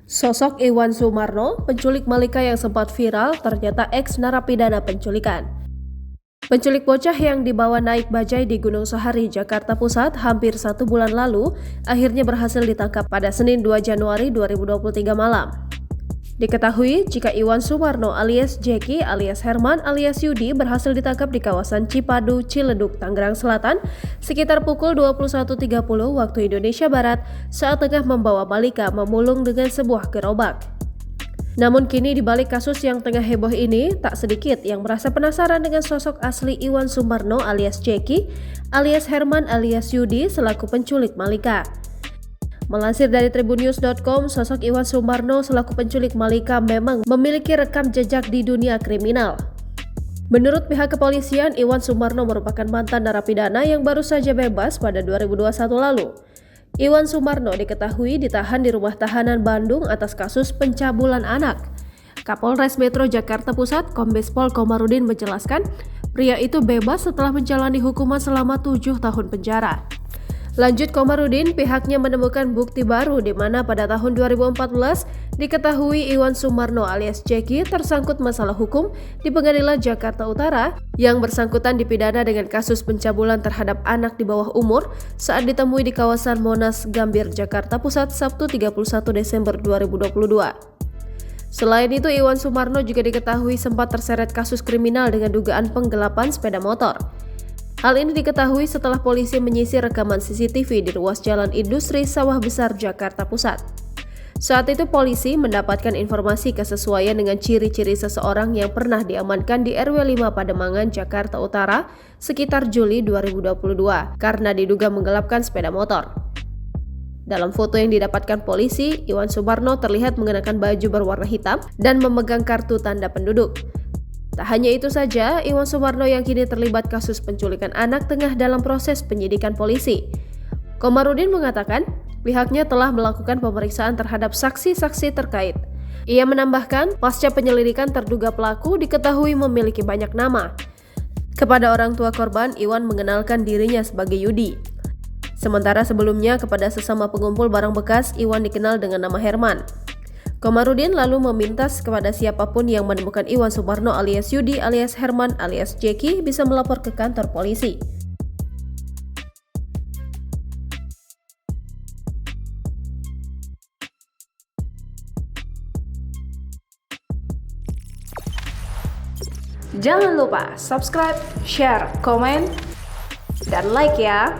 Sosok Iwan Sumarno, penculik Malika yang sempat viral, ternyata ex-narapidana penculikan. Penculik bocah yang dibawa naik bajai di Gunung Sahari, Jakarta Pusat hampir 1 bulan lalu, akhirnya berhasil ditangkap pada Senin 2 Januari 2023 malam. Diketahui jika Iwan Sumarno alias Jeki alias Herman alias Yudi berhasil ditangkap di kawasan Cipadu, Ciledug, Tangerang Selatan sekitar pukul 21.30 waktu Indonesia Barat saat tengah membawa Malika memulung dengan sebuah gerobak. Namun kini di balik kasus yang tengah heboh ini, tak sedikit yang merasa penasaran dengan sosok asli Iwan Sumarno alias Jeki alias Herman alias Yudi selaku penculik Malika. Melansir dari tribunnews.com, sosok Iwan Sumarno selaku penculik Malika memang memiliki rekam jejak di dunia kriminal. Menurut pihak kepolisian, Iwan Sumarno merupakan mantan narapidana yang baru saja bebas pada 2021 lalu. Iwan Sumarno diketahui ditahan di rumah tahanan Bandung atas kasus pencabulan anak. Kapolres Metro Jakarta Pusat, Kombes Pol Komarudin menjelaskan, pria itu bebas setelah menjalani hukuman selama 7 tahun penjara. Lanjut Komarudin, pihaknya menemukan bukti baru di mana pada tahun 2014 diketahui Iwan Sumarno alias Jeki tersangkut masalah hukum di Pengadilan Jakarta Utara yang bersangkutan dipidana dengan kasus pencabulan terhadap anak di bawah umur saat ditemui di kawasan Monas, Gambir, Jakarta Pusat Sabtu 31 Desember 2022. Selain itu, Iwan Sumarno juga diketahui sempat terseret kasus kriminal dengan dugaan penggelapan sepeda motor. Hal ini diketahui setelah polisi menyisir rekaman CCTV di ruas Jalan Industri Sawah Besar, Jakarta Pusat. Saat itu polisi mendapatkan informasi kesesuaian dengan ciri-ciri seseorang yang pernah diamankan di RW 5 Pademangan, Jakarta Utara sekitar Juli 2022 karena diduga menggelapkan sepeda motor. Dalam foto yang didapatkan polisi, Iwan Sumarno terlihat mengenakan baju berwarna hitam dan memegang kartu tanda penduduk. Tak hanya itu saja, Iwan Sumarno yang kini terlibat kasus penculikan anak tengah dalam proses penyidikan polisi. Komarudin mengatakan, pihaknya telah melakukan pemeriksaan terhadap saksi-saksi terkait. Ia menambahkan, pasca penyelidikan terduga pelaku diketahui memiliki banyak nama. Kepada orang tua korban, Iwan mengenalkan dirinya sebagai Yudi. Sementara sebelumnya kepada sesama pengumpul barang bekas, Iwan dikenal dengan nama Herman. Komarudin lalu meminta kepada siapapun yang menemukan Iwan Sumarno alias Yudi alias Herman alias Jeki bisa melapor ke kantor polisi. Jangan lupa subscribe, share, komen, dan like ya!